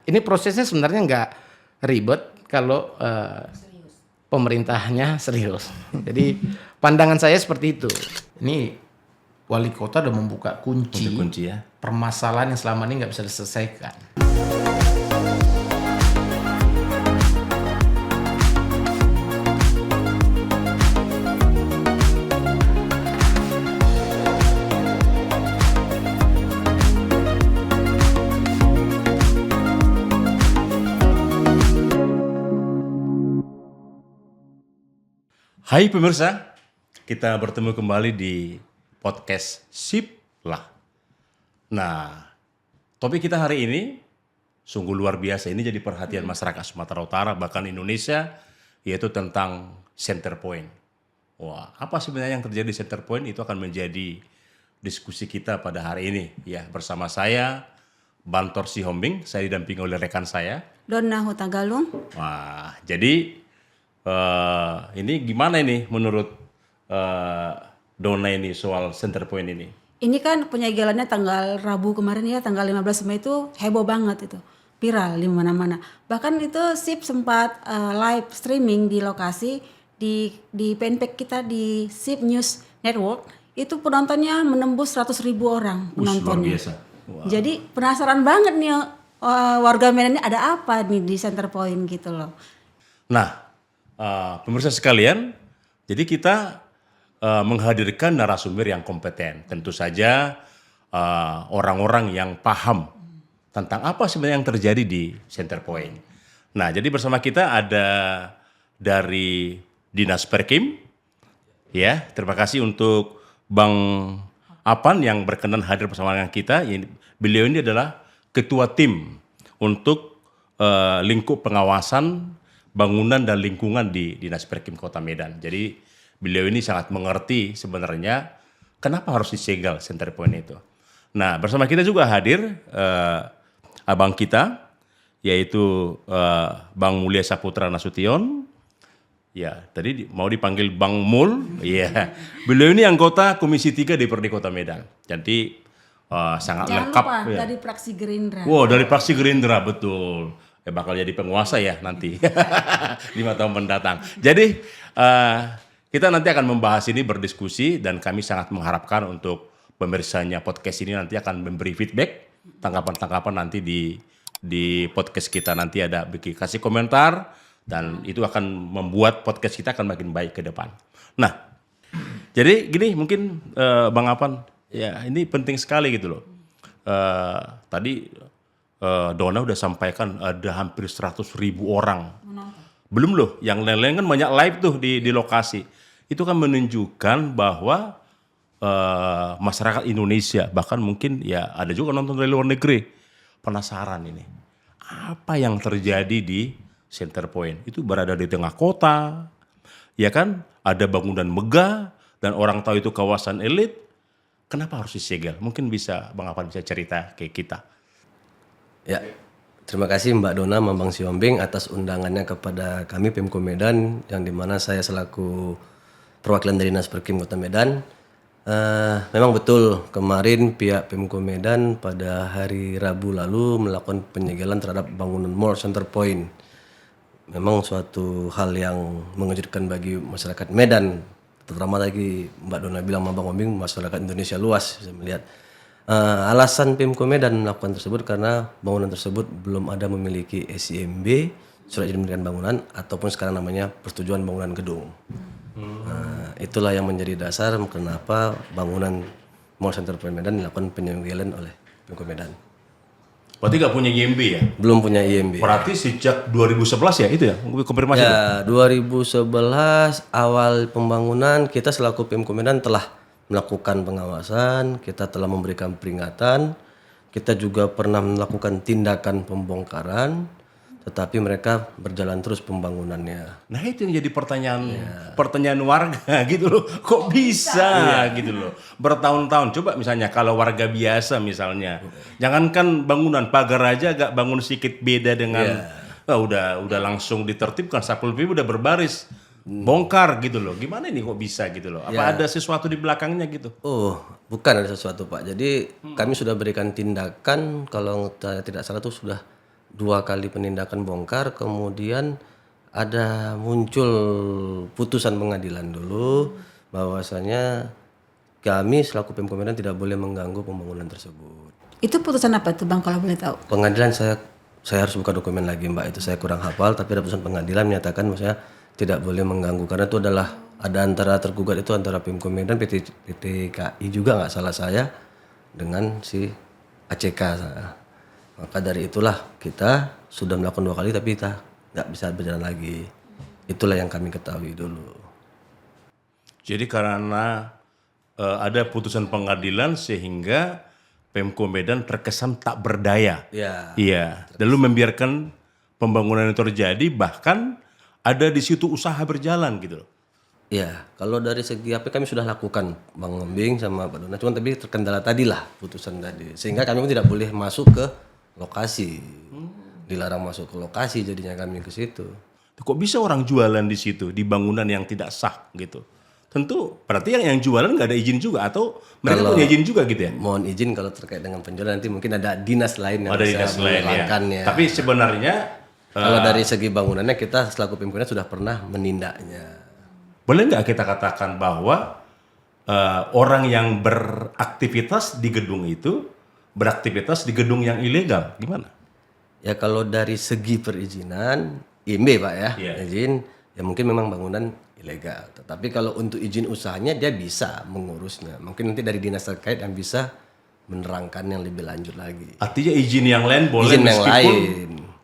ini prosesnya sebenarnya nggak ribet kalau pemerintahnya serius. Jadi pandangan saya seperti itu. Ini wali kota udah membuka kunci ya. Permasalahan yang selama ini nggak bisa diselesaikan. Hai pemirsa, kita bertemu kembali di podcast Sip lah. Nah, topik kita hari ini sungguh luar biasa. Ini jadi perhatian masyarakat Sumatera Utara, bahkan Indonesia, yaitu tentang center point. Wah, apa sebenarnya yang terjadi di center point? Itu akan menjadi diskusi kita pada hari ini. Ya, bersama saya, Bantor Sihombing, saya didampingi oleh rekan saya, Donna Hutagalung. Wah, jadi ini gimana ini menurut Donna ini soal center point ini? Ini kan penyegelannya tanggal Rabu kemarin ya, tanggal 15 Mei itu heboh banget itu. Viral di mana-mana. Bahkan itu SIP sempat live streaming di lokasi di fanpage kita di SIP News Network. Itu penontonnya menembus 100.000 orang penontonnya. Luar biasa. Wow. Jadi penasaran banget nih warga Medan ini ada apa nih di center point gitu loh. Nah, pemirsa sekalian, jadi kita menghadirkan narasumber yang kompeten. Tentu saja orang-orang yang paham tentang apa sebenarnya yang terjadi di center point. Nah, jadi bersama kita ada dari Dinas Perkim, ya. Terima kasih untuk Bang Apan yang berkenan hadir bersama dengan kita. Beliau ini adalah ketua tim untuk lingkup pengawasan bangunan dan lingkungan di Dinas Perkim Kota Medan. Jadi beliau ini sangat mengerti sebenarnya kenapa harus disegel center point itu. Nah, bersama kita juga hadir abang kita, yaitu Bang Mulya Saputra Nasution. Ya, tadi mau dipanggil Bang Mul. Ya, beliau ini anggota Komisi 3 DPRD Kota Medan. Jadi sangat Jangan lengkap. lupa Ya. dari fraksi Gerindra. Wow, dari fraksi Gerindra, betul. Bakal jadi penguasa ya nanti 5 tahun mendatang. Jadi kita nanti akan membahas ini, berdiskusi, dan kami sangat mengharapkan untuk pemirsanya podcast ini nanti akan memberi feedback, tanggapan-tanggapan nanti di podcast kita nanti ada kasih komentar, dan itu akan membuat podcast kita akan makin baik ke depan. Nah, jadi gini mungkin Bang Apan, ya ini penting sekali gitu loh. Tadi Donna udah sampaikan ada hampir 100.000 orang. Belum loh, yang lain-lain kan banyak live tuh di lokasi. Itu kan menunjukkan bahwa masyarakat Indonesia, bahkan mungkin ya ada juga nonton dari luar negeri, penasaran ini. Apa yang terjadi di center point? Itu berada di tengah kota, ya kan? Ada bangunan megah, dan orang tahu itu kawasan elit. Kenapa harus disegel? Mungkin bisa Bang Apan bisa cerita ke kita. Ya, terima kasih Mbak Donna, Bang Sihombing atas undangannya kepada kami Pemko Medan, yang dimana saya selaku perwakilan dari Dinas Perkim Kota Medan. Memang betul kemarin pihak Pemko Medan pada hari Rabu lalu melakukan penyegelan terhadap bangunan Mall Center Point. Memang suatu hal yang mengejutkan bagi masyarakat Medan, terutama lagi Mbak Donna bilang Bang Sihombing, masyarakat Indonesia luas. Saya melihat alasan Pemko Medan melakukan tersebut karena bangunan tersebut belum ada memiliki SIMB, surat izin mendirikan bangunan, ataupun sekarang namanya persetujuan bangunan gedung. Itulah yang menjadi dasar kenapa bangunan Mall Center Point Medan dilakukan penyegelan oleh Pemko Medan. Berarti nggak punya IMB ya? Belum punya IMB. Berarti sejak 2011 ya itu ya? Konfirmasi. Ya, 2011 awal pembangunan kita selaku Pemko Medan telah melakukan pengawasan, kita telah memberikan peringatan, kita juga pernah melakukan tindakan pembongkaran, tetapi mereka berjalan terus pembangunannya. Nah itu yang jadi pertanyaan warga gitu loh, kok bisa gitu loh, bertahun-tahun. Coba misalnya kalau warga biasa misalnya, jangankan bangunan, pagar aja agak bangun sedikit beda dengan, udah langsung ditertibkan, Satpol PP udah berbaris. Bongkar gitu loh. Gimana ini kok bisa gitu loh? Apa ada sesuatu di belakangnya gitu? Oh, bukan ada sesuatu Pak. Jadi kami sudah berikan tindakan, kalau tidak salah itu sudah 2 kali penindakan bongkar, kemudian ada muncul putusan pengadilan dulu bahwasanya kami selaku Pemko Medan tidak boleh mengganggu pembangunan tersebut. Itu putusan apa tuh Bang kalau boleh tahu? Pengadilan saya harus buka dokumen lagi Mbak, itu saya kurang hafal, tapi ada putusan pengadilan menyatakan maksudnya tidak boleh mengganggu karena itu adalah ada antara tergugat itu antara Pemko Medan, PT KAI juga nggak salah saya dengan si ACK. Maka dari itulah kita sudah melakukan 2 kali tapi kita nggak bisa berjalan lagi. Itulah yang kami ketahui dulu. Jadi karena ada putusan pengadilan sehingga Pemko Medan terkesan tak berdaya. Ya. Iya. Lalu membiarkan pembangunan itu terjadi, bahkan ada di situ usaha berjalan gitu loh. Ya, kalau dari segi apa kami sudah lakukan Bang Ombing sama Pak Dona, cuma tapi terkendala tadi lah putusan tadi. Sehingga kami pun tidak boleh masuk ke lokasi. Dilarang masuk ke lokasi jadinya kami ke situ. Kok bisa orang jualan di situ di bangunan yang tidak sah gitu? Tentu berarti yang jualan nggak ada izin juga atau mereka punya izin juga gitu ya? Mohon izin kalau terkait dengan penjualan nanti mungkin ada dinas lain yang Ada bisa dinas lain ya. menerangkannya. Tapi sebenarnya Kalau dari segi bangunannya kita selaku pimpinan sudah pernah menindaknya. boleh nggak kita katakan bahwa orang yang beraktivitas di gedung itu beraktivitas di gedung yang ilegal, gimana? Ya kalau dari segi perizinan IMB Pak ya, Iya. izin ya mungkin memang bangunan ilegal. Tetapi kalau untuk izin usahanya dia bisa mengurusnya. Mungkin nanti dari dinas terkait yang bisa menerangkan yang lebih lanjut lagi. Artinya izin yang lain boleh Izin yang meskipun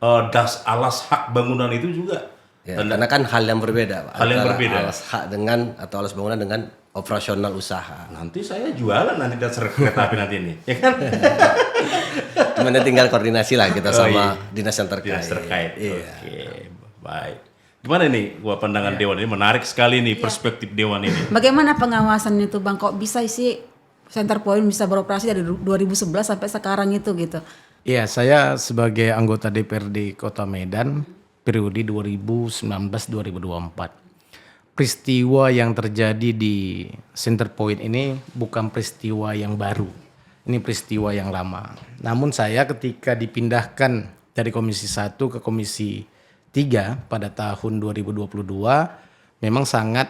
lain. alas hak bangunan itu juga. Ya, karena kan hal yang berbeda Pak. Hal yang Antara berbeda. Alas hak dengan atau alas bangunan dengan operasional usaha. Nanti saya jualan nanti dasar kereta api nanti ini, ya kan? Cuma tinggal koordinasi lah kita sama dinas yang terkait. Dinas terkait. Iya. Oke, baik. Gimana nih gua pandangan Dewan ini? Menarik sekali nih perspektif Dewan ini. Bagaimana pengawasan itu Bang? Kok bisa sih Center Point bisa beroperasi dari 2011 sampai sekarang itu gitu? Iya, saya sebagai anggota DPRD Kota Medan periode 2019-2024. Peristiwa yang terjadi di Center Point ini bukan peristiwa yang baru. Ini peristiwa yang lama. Namun saya ketika dipindahkan dari Komisi 1 ke Komisi 3 pada tahun 2022 memang sangat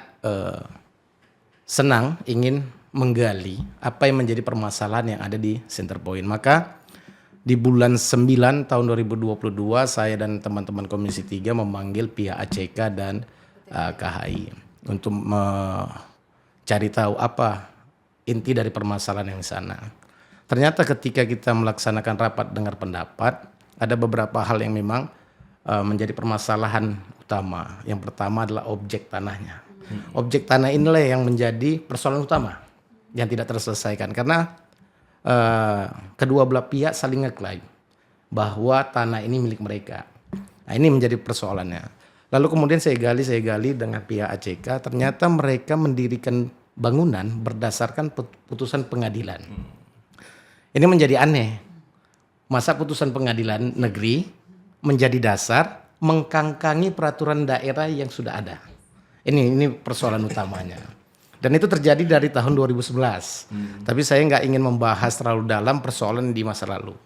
senang ingin menggali apa yang menjadi permasalahan yang ada di Center Point. Maka di bulan 9 tahun 2022 saya dan teman-teman Komisi 3 memanggil pihak ACK dan KHI untuk mencari tahu apa inti dari permasalahan yang di sana. Ternyata ketika kita melaksanakan rapat dengar pendapat, ada beberapa hal yang memang menjadi permasalahan utama. Yang pertama adalah objek tanahnya. Objek tanah inilah yang menjadi persoalan utama yang tidak terselesaikan karena kedua belah pihak saling ngeklaim bahwa tanah ini milik mereka. Nah, ini menjadi persoalannya. Lalu kemudian saya gali dengan pihak ACK, ternyata mereka mendirikan bangunan berdasarkan putusan pengadilan. Ini menjadi aneh. Masa putusan pengadilan negeri menjadi dasar mengkangkangi peraturan daerah yang sudah ada. Ini persoalan utamanya. Dan itu terjadi dari tahun 2011. Tapi saya nggak ingin membahas terlalu dalam persoalan di masa lalu.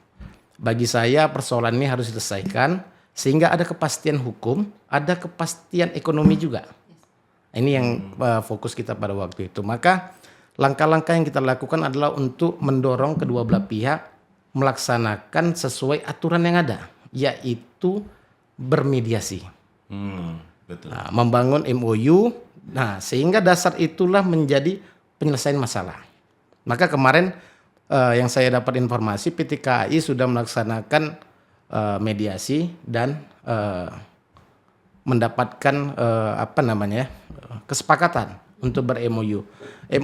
Bagi saya persoalan ini harus diselesaikan sehingga ada kepastian hukum, ada kepastian ekonomi juga. Ini yang fokus kita pada waktu itu. Maka langkah-langkah yang kita lakukan adalah untuk mendorong kedua belah pihak melaksanakan sesuai aturan yang ada, yaitu bermediasi. Betul. Nah, membangun MOU. Nah, sehingga dasar itulah menjadi penyelesaian masalah. Maka kemarin yang saya dapat informasi PT KAI sudah melaksanakan mediasi dan mendapatkan kesepakatan untuk ber-MOU.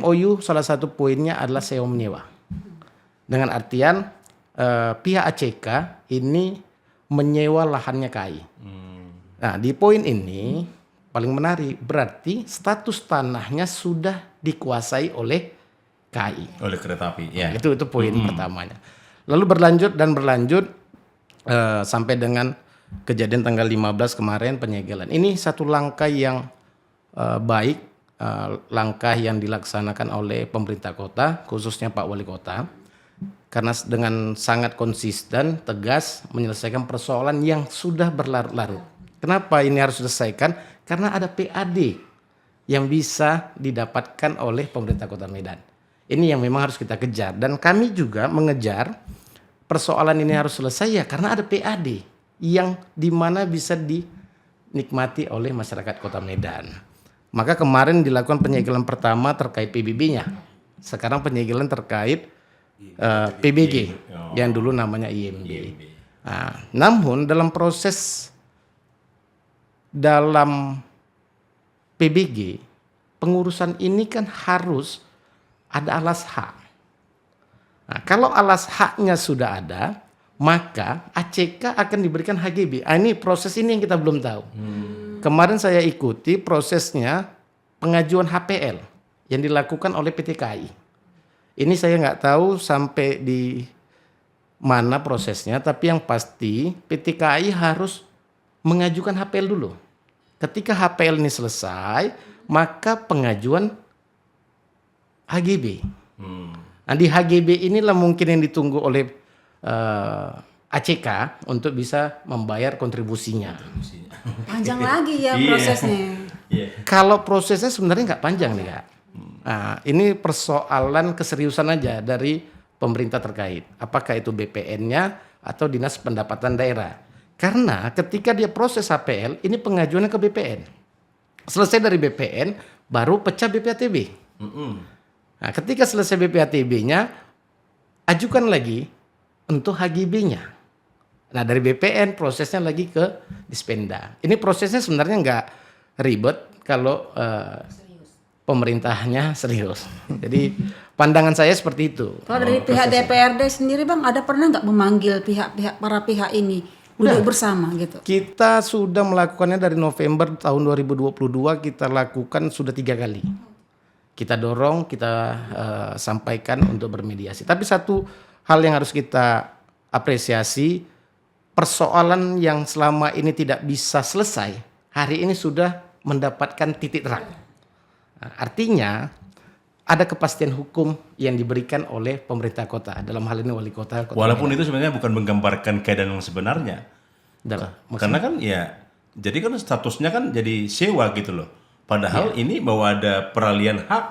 MOU salah satu poinnya adalah sewa menyewa. Dengan artian pihak ACK ini menyewa lahannya KAI. Nah, di poin ini paling menarik, berarti status tanahnya sudah dikuasai oleh KAI. Oleh kereta api, ya. Itu poin pertamanya. Lalu berlanjut sampai dengan kejadian tanggal 15 kemarin penyegelan. Ini satu langkah yang baik, langkah yang dilaksanakan oleh pemerintah kota, khususnya Pak Wali Kota. karena dengan sangat konsisten, tegas menyelesaikan persoalan yang sudah berlarut-larut. Kenapa ini harus diselesaikan? Karena ada PAD yang bisa didapatkan oleh pemerintah Kota Medan. Ini yang memang harus kita kejar, dan kami juga mengejar persoalan ini harus selesai ya karena ada PAD yang dimana bisa dinikmati oleh masyarakat Kota Medan. Maka kemarin dilakukan penyegelan pertama terkait PBB-nya. Sekarang penyegelan terkait PBG yang dulu namanya IMB. Nah, namun dalam proses dalam PBG pengurusan ini kan harus ada alas hak. Nah, kalau alas haknya sudah ada, maka ACK akan diberikan HGB. Ini proses ini yang kita belum tahu. Kemarin saya ikuti prosesnya pengajuan HPL yang dilakukan oleh PT KAI. Ini saya nggak tahu sampai di mana prosesnya, tapi yang pasti PT KAI harus mengajukan HPL dulu. Ketika HPL ini selesai, maka pengajuan HGB. Nah, di HGB inilah mungkin yang ditunggu oleh ACK untuk bisa membayar kontribusinya. Panjang lagi ya prosesnya. Kalau prosesnya sebenarnya nggak panjang nih Kak. Nah, ini persoalan keseriusan aja dari pemerintah terkait. Apakah itu BPN-nya atau Dinas Pendapatan Daerah. Karena ketika dia proses HPL, ini pengajuannya ke BPN. Selesai dari BPN, baru pecah BPATB. Nah, ketika selesai BPATB-nya, ajukan lagi untuk HGB-nya. Nah, dari BPN prosesnya lagi ke Dispenda. Ini prosesnya sebenarnya nggak ribet kalau pemerintahnya serius. Jadi pandangan saya seperti itu. Kalau dari pihak DPRD sendiri Bang, ada pernah nggak memanggil para pihak ini duduk bersama gitu? Kita sudah melakukannya dari November tahun 2022, kita lakukan sudah 3 kali. Kita dorong, kita sampaikan untuk bermediasi. Tapi satu hal yang harus kita apresiasi, persoalan yang selama ini tidak bisa selesai, hari ini sudah mendapatkan titik terang. Nah, artinya ada kepastian hukum yang diberikan oleh pemerintah kota, dalam hal ini wali kota. Walaupun itu sebenarnya bukan menggambarkan keadaan yang sebenarnya. Karena kan ya, jadi kan statusnya kan jadi sewa gitu loh. Padahal ini bahwa ada peralihan hak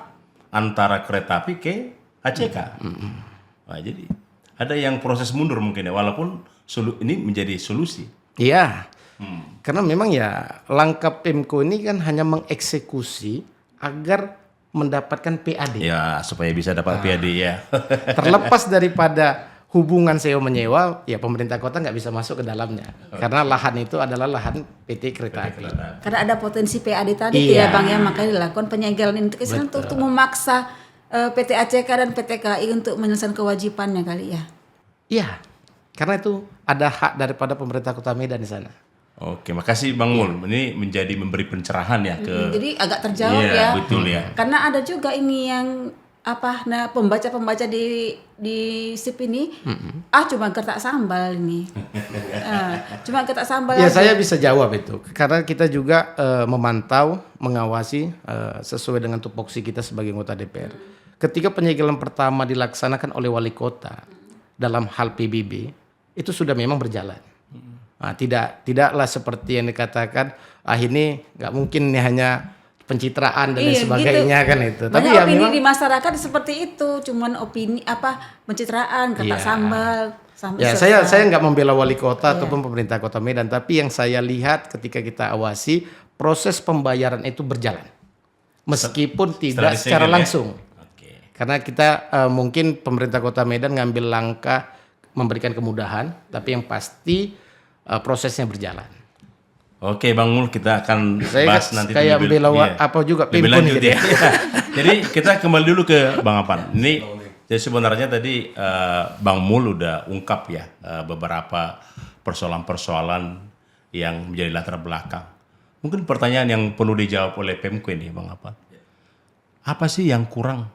antara kereta api ke ACK. Nah, jadi ada yang proses mundur mungkin ya, walaupun ini menjadi solusi. Iya, karena memang ya langkah Pemko ini kan hanya mengeksekusi agar mendapatkan PAD. Ya, supaya bisa dapat PAD ya. Terlepas daripada hubungan sewa menyewa, ya pemerintah kota nggak bisa masuk ke dalamnya. Karena lahan itu adalah lahan PT Kereta Api. Karena ada potensi PAD tadi tuh ya Bang ya, makanya dilakukan penyegelan ini untuk memaksa PT ACK dan PT KAI untuk menyelesaikan kewajibannya kali ya. Iya, karena itu ada hak daripada pemerintah kota Medan di sana. Oke, makasih Bang Mul. Ini menjadi memberi pencerahan ya ke. Jadi agak terjawab ya. Betul ya. Karena ada juga ini yang pembaca-pembaca di SIP ini cuma kertas sambal ini. Cuma kertas sambal Ya aja. saya bisa jawab itu karena kita juga memantau, mengawasi sesuai dengan tupoksi kita sebagai anggota DPR. Ketika penyegelan pertama dilaksanakan oleh wali kota dalam hal PBB itu sudah memang berjalan. Nah, tidaklah seperti yang dikatakan ini nggak mungkin ini hanya pencitraan dan lain sebagainya gitu. Kan itu. Banyak Tapi ya opini memang di masyarakat seperti itu, cuman opini pencitraan, kertas sambal. Ya saya nggak membela wali kota ataupun pemerintah kota Medan, tapi yang saya lihat ketika kita awasi proses pembayaran itu berjalan, meskipun tidak secara langsung. Karena kita mungkin pemerintah kota Medan ngambil langkah memberikan kemudahan, tapi yang pasti prosesnya berjalan. Oke Bang Mul, kita akan bahas nanti kayak bela apa juga lebih pimpin lanjut gitu ya. Jadi kita kembali dulu ke Bang Apan. Ini jadi sebenarnya tadi Bang Mul udah ungkap ya beberapa persoalan-persoalan yang menjadi latar belakang. Mungkin pertanyaan yang perlu dijawab oleh Pemko ini Bang Apan. Apa sih yang kurang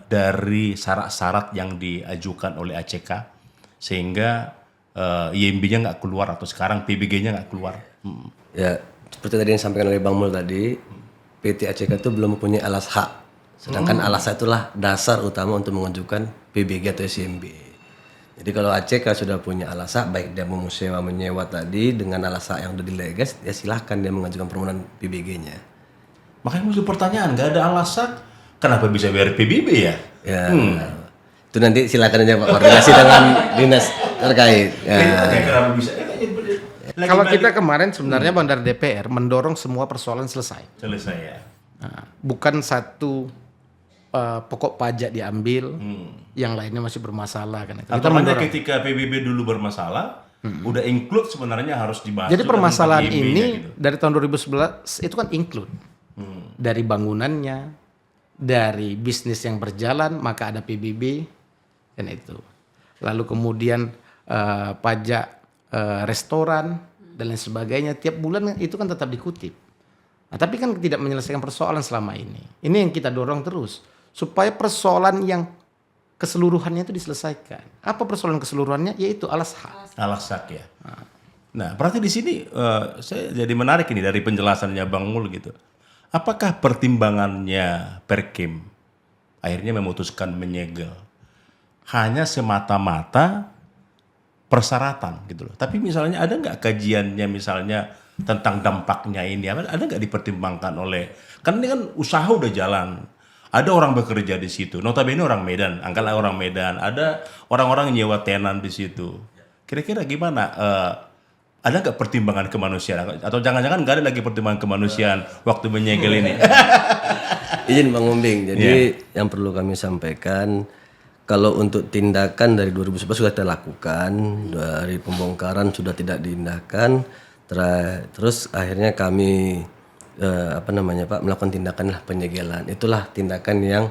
dari syarat-syarat yang diajukan oleh ACK sehingga IMB-nya nggak keluar atau sekarang PBG-nya nggak keluar? Ya, seperti tadi yang disampaikan oleh Bang Mul tadi, PT ACK itu belum mempunyai alas hak Sedangkan ALASA itulah dasar utama untuk mengajukan PBG atau SIMB. Jadi kalau ACK sudah punya ALASA, baik dia mau sewa menyewa tadi dengan ALASA yang udah dilegas, ya silahkan dia mengajukan permohonan PBG-nya. Makanya muncul pertanyaan, nggak ada alasan kenapa bisa bayar PBB ya? Ya, itu nanti silakan aja Pak koordinasi dengan dinas terkait. Ya. Kenapa bisa? Kalau kita kemarin sebenarnya Bang dari DPR mendorong semua persoalan selesai. Selesai ya. Nah, bukan satu pokok pajak diambil, yang lainnya masih bermasalah kan itu. Atau hanya ketika PBB dulu bermasalah, udah include sebenarnya harus dibahas. Jadi juga permasalahan tentang IMB-nya ini gitu. dari tahun 2011 itu kan include. Dari bangunannya, dari bisnis yang berjalan, maka ada PBB dan itu. Lalu kemudian pajak restoran dan lain sebagainya tiap bulan itu kan tetap dikutip. Nah, tapi kan tidak menyelesaikan persoalan selama ini. Ini yang kita dorong terus supaya persoalan yang keseluruhannya itu diselesaikan. Apa persoalan keseluruhannya? Yaitu ALASA. Alasak ya. Nah, berarti di sini saya jadi menarik ini dari penjelasannya Bang Mul gitu. Apakah pertimbangannya Perkim akhirnya memutuskan menyegel hanya semata-mata persyaratan gitu loh. Tapi misalnya ada nggak kajiannya misalnya tentang dampaknya ini? Ada nggak dipertimbangkan oleh, kan ini kan usaha udah jalan. Ada orang bekerja di situ, notabene orang Medan, anggaplah orang Medan, ada orang-orang nyewa tenan di situ. Kira-kira gimana? Ada nggak pertimbangan kemanusiaan? Atau jangan-jangan nggak ada lagi pertimbangan kemanusiaan waktu menyegel ini? Izin Bang Umbing, jadi yang perlu kami sampaikan, kalau untuk tindakan dari 2011 sudah kita lakukan, dari pembongkaran sudah tidak diindahkan, terus akhirnya kami Pak melakukan tindakan lah penyegelan. Itulah tindakan yang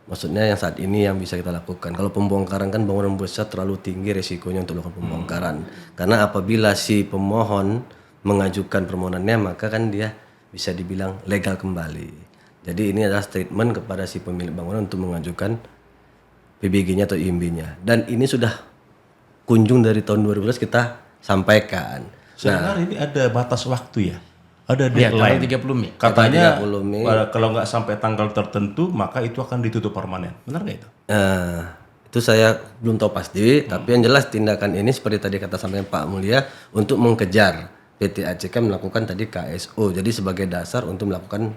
maksudnya yang saat ini yang bisa kita lakukan. Kalau pembongkaran kan bangunan besar terlalu tinggi resikonya untuk melakukan pembongkaran. Karena apabila si pemohon mengajukan permohonannya maka kan dia bisa dibilang legal kembali. Jadi ini adalah statement kepada si pemilik bangunan untuk mengajukan PBG-nya atau IMB-nya. Dan ini sudah kunjung dari tahun 2012 kita sampaikan. Sebenarnya ini ada batas waktu ya? Ada Ya, deadline. tanggal 30 Mei. Katanya 30 Mei. kalau nggak sampai tanggal tertentu maka itu akan ditutup permanen. Benar nggak itu? Itu saya belum tahu pasti, tapi yang jelas tindakan ini seperti tadi kata sampaikan Pak Mulia untuk mengejar PT ACK melakukan tadi KSO. Jadi sebagai dasar untuk melakukan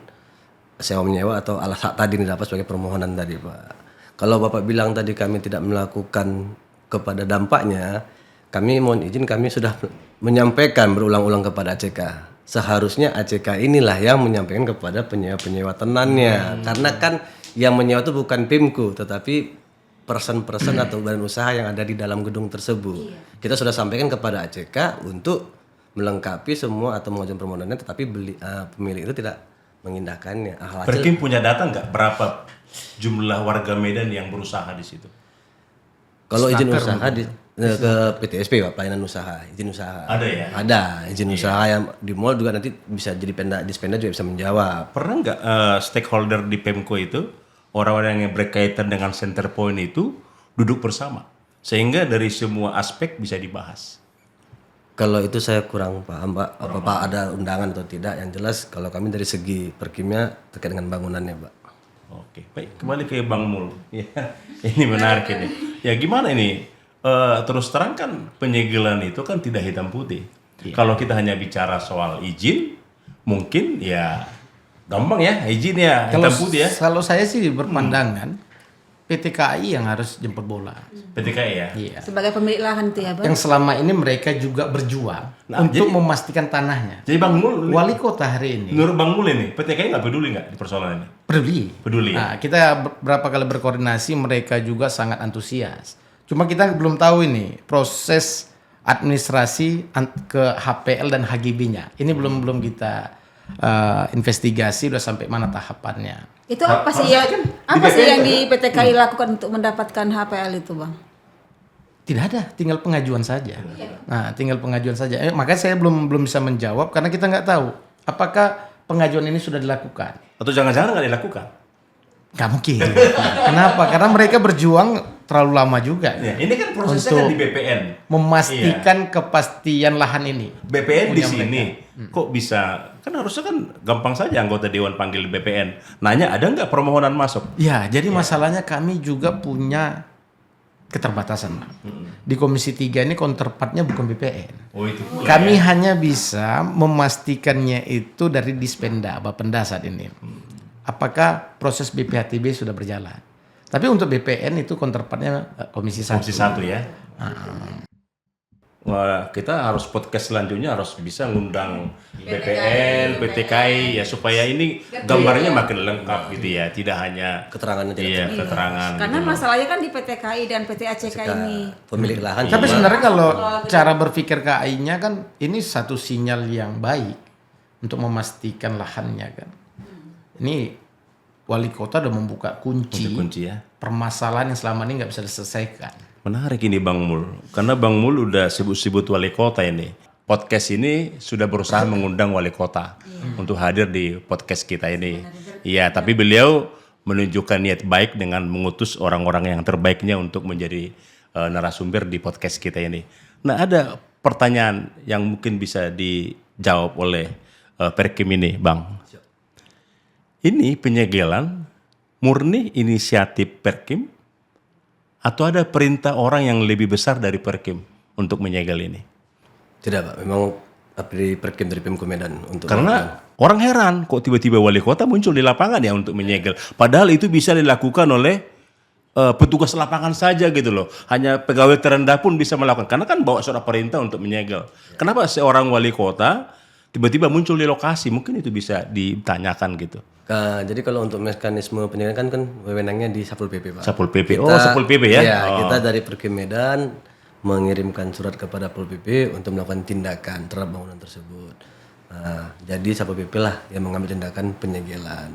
sewa menyewa atau ALASA tadi didapat sebagai permohonan tadi Pak. Kalau Bapak bilang tadi kami tidak melakukan kepada dampaknya, kami mohon izin kami sudah menyampaikan berulang-ulang kepada ACK. Seharusnya ACK inilah yang menyampaikan kepada penyewa-penyewa tenannya. Karena kan yang menyewa itu bukan PIMKU, tetapi person-person atau badan usaha yang ada di dalam gedung tersebut. Kita sudah sampaikan kepada ACK untuk melengkapi semua atau mengajukan permohonannya, tetapi pemilik itu tidak mengindahkannya. Perkim punya data nggak berapa jumlah warga Medan yang berusaha di situ? Kalau izin usaha ke PTSP Pak, pelayanan usaha, izin usaha. Ada ya? Ada izin usaha yang di mall juga nanti bisa jadi Dispenda juga bisa menjawab. Pernah nggak stakeholder di Pemko itu, orang-orang yang berkaitan dengan center point itu duduk bersama? Sehingga dari semua aspek bisa dibahas. Kalau itu saya kurang paham Pak, apa ada undangan atau tidak. Yang jelas kalau kami dari segi Perkimnya terkait dengan bangunannya Pak. Oke, baik. Kembali ke Bang Mul. Ya, ini menarik ini. Ya gimana ini? Terus terang kan penyegelan itu kan tidak hitam putih. Kalau kita hanya bicara soal izin, mungkin ya gampang ya izin ya hitam putih ya. Kalau saya sih berpandangan PT KAI yang harus jemput bola. PT KAI ya. Iya. Sebagai pemilik lahan itu ya Bang. Yang selama ini mereka juga berjuang untuk memastikan tanahnya. Jadi Bang Mul, Wali kota hari ini menurut Bang Mul ini, PT KAI nggak peduli nggak di persoalan ini? peduli. Peduli. Nah, kita berapa kali berkoordinasi mereka juga sangat antusias. Cuma kita belum tahu ini proses administrasi ke HPL dan HGB-nya. Ini belum kita investigasi udah sampai mana tahapannya. Itu apa sih ya? Apa sih yang di PT KAI lakukan untuk mendapatkan HPL itu Bang? Tidak ada, tinggal pengajuan saja. Nah, tinggal pengajuan saja. Makanya saya belum bisa menjawab karena kita nggak tahu apakah pengajuan ini sudah dilakukan. Atau jangan-jangan nggak dilakukan? Nggak mungkin. Kenapa? Karena mereka berjuang terlalu lama juga Ya, ini kan prosesnya kan Untuk di BPN. memastikan kepastian lahan ini. BPN di Punya sini kok bisa, kan harusnya kan gampang saja anggota dewan panggil BPN nanya ada nggak permohonan masuk. Ya, jadi masalahnya kami juga punya keterbatasan. Di Komisi 3 ini counterpartnya bukan BPN. Oh itu pula Kami ya. hanya bisa memastikannya itu dari Dispenda, Bapenda saat ini. Apakah proses BPHTB sudah berjalan? Tapi untuk BPN itu counterpartnya Komisi 1. Komisi 1 ya. Wah, kita harus podcast selanjutnya harus bisa ngundang BPN, PTKI ya supaya ini gambarnya makin lengkap gitu ya, tidak hanya Keterangannya tidak iya, keterangan. Karena gitu. masalahnya kan di PTKI dan PT ACK ini. pemilik lahan. Tapi cuma- sebenarnya kalau cara berpikir KAI-nya kan ini satu sinyal yang baik untuk memastikan lahannya kan. Ini wali kota udah membuka kunci, Kunci ya. permasalahan yang selama ini nggak bisa diselesaikan. Menarik ini Bang Mul, karena Bang Mul udah sibuk-sibuk wali kota ini. Podcast ini sudah berusaha mengundang wali kota untuk hadir di podcast kita ini. Iya, tapi beliau menunjukkan niat baik dengan mengutus orang-orang yang terbaiknya untuk menjadi narasumber di podcast kita ini. Nah, ada pertanyaan yang mungkin bisa dijawab oleh Perkim ini, Bang. Ini penyegelan murni inisiatif Perkim atau ada perintah orang yang lebih besar dari Perkim untuk menyegel ini? Tidak Pak, memang dari Perkim dari Pemko Medan untuk Karena orang heran kok tiba-tiba wali kota muncul di lapangan ya untuk menyegel. Padahal itu bisa dilakukan oleh petugas lapangan saja gitu loh. Hanya pegawai terendah pun bisa melakukan. Karena kan bawa surat perintah untuk menyegel. Kenapa seorang wali kota tiba-tiba muncul di lokasi? Mungkin itu bisa ditanyakan gitu. Jadi kalau untuk mekanisme penyegelan kan wewenangnya di Satpol PP Pak. Satpol PP. Oh, Satpol PP ya? Iya, Oh. kita dari Perkim Medan mengirimkan surat kepada Satpol PP untuk melakukan tindakan terhadap bangunan tersebut. Nah, jadi Satpol PP lah yang mengambil tindakan penyegelan.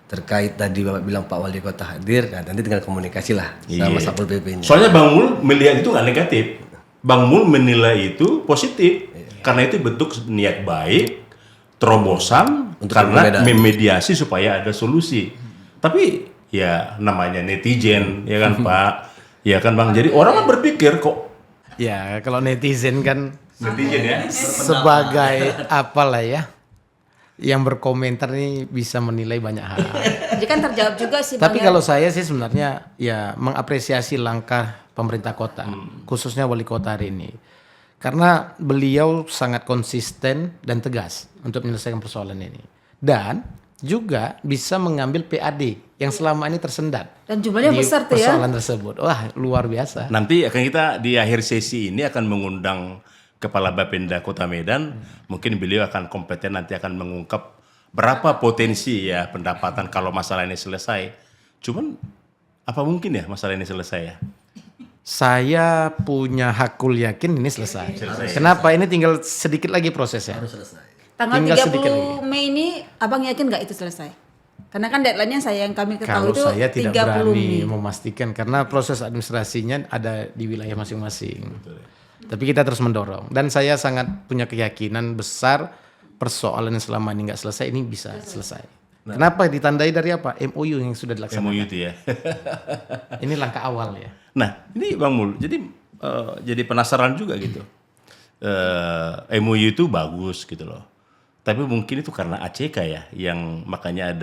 Terkait tadi Bapak bilang Pak Wali Kota hadir, nah nanti tinggal komunikasi lah sama Satpol PP-nya. Soalnya Bang Mul melihat itu nggak negatif. Bang Mul menilai itu positif. Karena itu bentuk niat baik, terobosan, Untuk karena Medan. memediasi supaya ada solusi. Tapi ya namanya netizen, ya kan Pak? Ya kan Bang, jadi orang kan berpikir kok Ya, kalau netizen kan netizen ya. sebagai apalah ya, yang berkomentar nih bisa menilai banyak hal. Jadi kan terjawab juga sih. Tapi Bang, ya. kalau saya sih sebenarnya ya mengapresiasi langkah pemerintah kota, khususnya wali kota hari ini. Karena beliau sangat konsisten dan tegas untuk menyelesaikan persoalan ini. Dan juga bisa mengambil PAD yang selama ini tersendat. Dan jumlahnya di besar tuh ya. persoalan tersebut. Wah, luar biasa. Nanti akan kita di akhir sesi ini akan mengundang Kepala Bapenda Kota Medan. Mungkin beliau akan kompeten nanti akan mengungkap berapa potensi ya pendapatan kalau masalah ini selesai. Cuman apa mungkin ya masalah ini selesai ya? Saya punya hakul yakin ini selesai. Kenapa? Ini tinggal sedikit lagi prosesnya. Harus selesai. Tanggal Tinggal sedikit 30 Mei ini Abang yakin nggak itu selesai? Karena kan deadline-nya saya yang kami Kalau ketahui itu saya tidak 30 berani Mei. memastikan karena proses administrasinya ada di wilayah masing-masing. Tapi kita terus mendorong dan saya sangat punya keyakinan besar persoalan yang selama ini nggak selesai ini bisa selesai. Kenapa ditandai dari apa? MOU yang sudah MOU dilaksanakan. itu ya. Ini langkah awal ya. Nah, ini Bang Mul, jadi penasaran juga gitu. MOU itu bagus gitu loh. Tapi mungkin itu karena ACK ya, yang makanya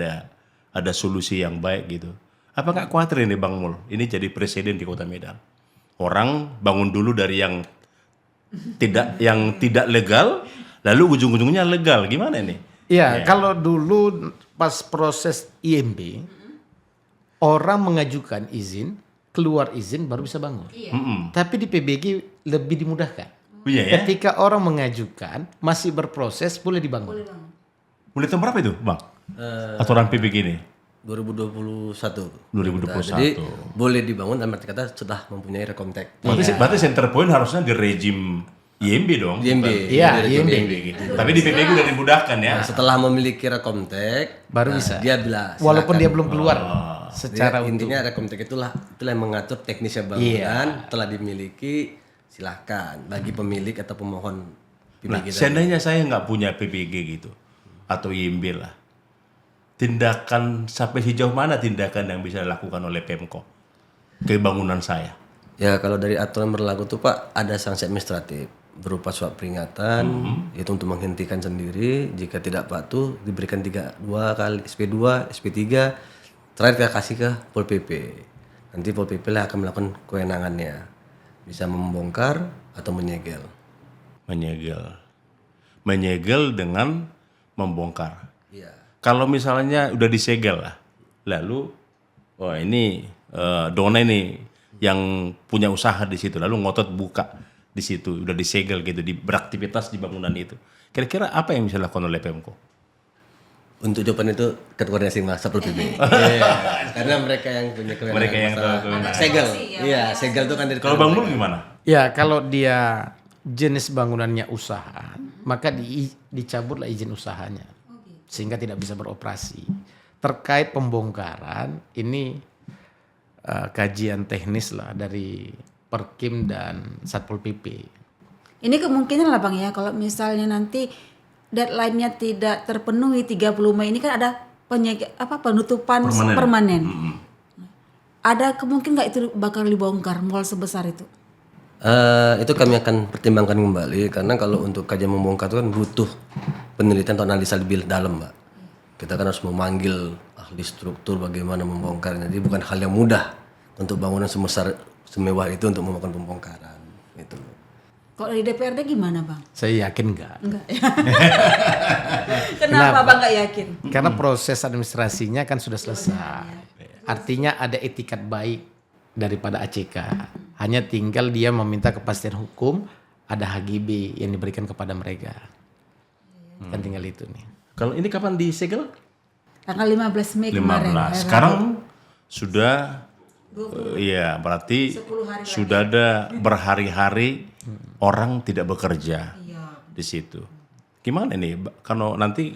ada solusi yang baik gitu. Apa nggak khawatir ini Bang Mul? Ini jadi presiden di Kota Medan. Orang bangun dulu dari yang tidak legal, lalu ujung-ujungnya legal. Gimana ini? Iya, kalau dulu pas proses IMB orang mengajukan izin, keluar izin baru bisa bangun. Tapi di PBG lebih dimudahkan. Iya ya. Ketika orang mengajukan masih berproses boleh dibangun. Mulai tahun berapa itu, Bang? Aturan PBG ini? 2021. 2021. Jadi boleh dibangun dalam arti kata sudah mempunyai rekomtek. Berarti center point harusnya di rejim IMB dong. IMB. bukan? Iya, IMB gitu. Tapi di PBG udah dimudahkan ya. Nah, setelah memiliki rekomtek Baru nah, bisa. dia bila Walaupun silakan. dia belum keluar secara Dia, intinya rekomtek itulah yang mengatur teknisnya bangunan telah dimiliki silahkan bagi pemilik atau pemohon Nah, PBG tadi. seandainya saya nggak punya PBG gitu atau IMB lah, tindakan sampai sejauh mana tindakan yang bisa dilakukan oleh Pemko? ke bangunan saya? Ya kalau dari aturan berlaku tuh Pak ada sanksi administratif berupa surat peringatan itu untuk menghentikan sendiri, jika tidak patuh diberikan 2 kali SP2, SP3, terakhir kita kasih ke Pol PP. Nanti Pol PP lah akan melakukan kewenangannya, bisa membongkar atau menyegel. Menyegel dengan membongkar. Iya. Kalau misalnya udah disegel lah, lalu ini Dona ini yang punya usaha di situ, lalu ngotot buka di situ, udah disegel gitu, beraktivitas di bangunan itu. Kira-kira apa yang bisa dilakukan oleh Pemko? Untuk jawaban itu ketuanya Mas Satpol PP. Karena mereka yang punya kewenangan. Mereka yang masalah tahu kewenangan. segel. Iya, segel itu kan dari Kalau Bang Mul gimana? Ya kalau dia jenis bangunannya usaha, maka dicabutlah izin usahanya, sehingga tidak bisa beroperasi. Terkait pembongkaran, ini kajian teknis lah dari Perkim dan Satpol PP. Ini kemungkinan lah Bang ya, kalau misalnya nanti deadline-nya tidak terpenuhi 30 Mei ini kan ada penutupan permanen. Ada kemungkinan nggak itu bakal dibongkar mall sebesar itu? Itu kami akan pertimbangkan kembali karena kalau untuk kajian membongkar itu kan butuh penelitian atau analisa lebih dalam, Mbak. Kita kan harus memanggil ahli struktur bagaimana membongkar. Jadi bukan hal yang mudah untuk bangunan semewah itu untuk melakukan pembongkaran. Gitu. Kalau di DPRD gimana Bang? Saya yakin enggak. Enggak. Kenapa Bang nggak yakin? Karena proses administrasinya kan sudah selesai. Artinya ada etikat baik daripada ACK. Hanya tinggal dia meminta kepastian hukum, ada HGB yang diberikan kepada mereka. Kan tinggal itu nih. Kalau ini kapan disegel? Tanggal 15 Mei 15. kemarin. Sekarang sudah iya, berarti sudah ada berhari-hari orang tidak bekerja di situ. Gimana nih? Kalau nanti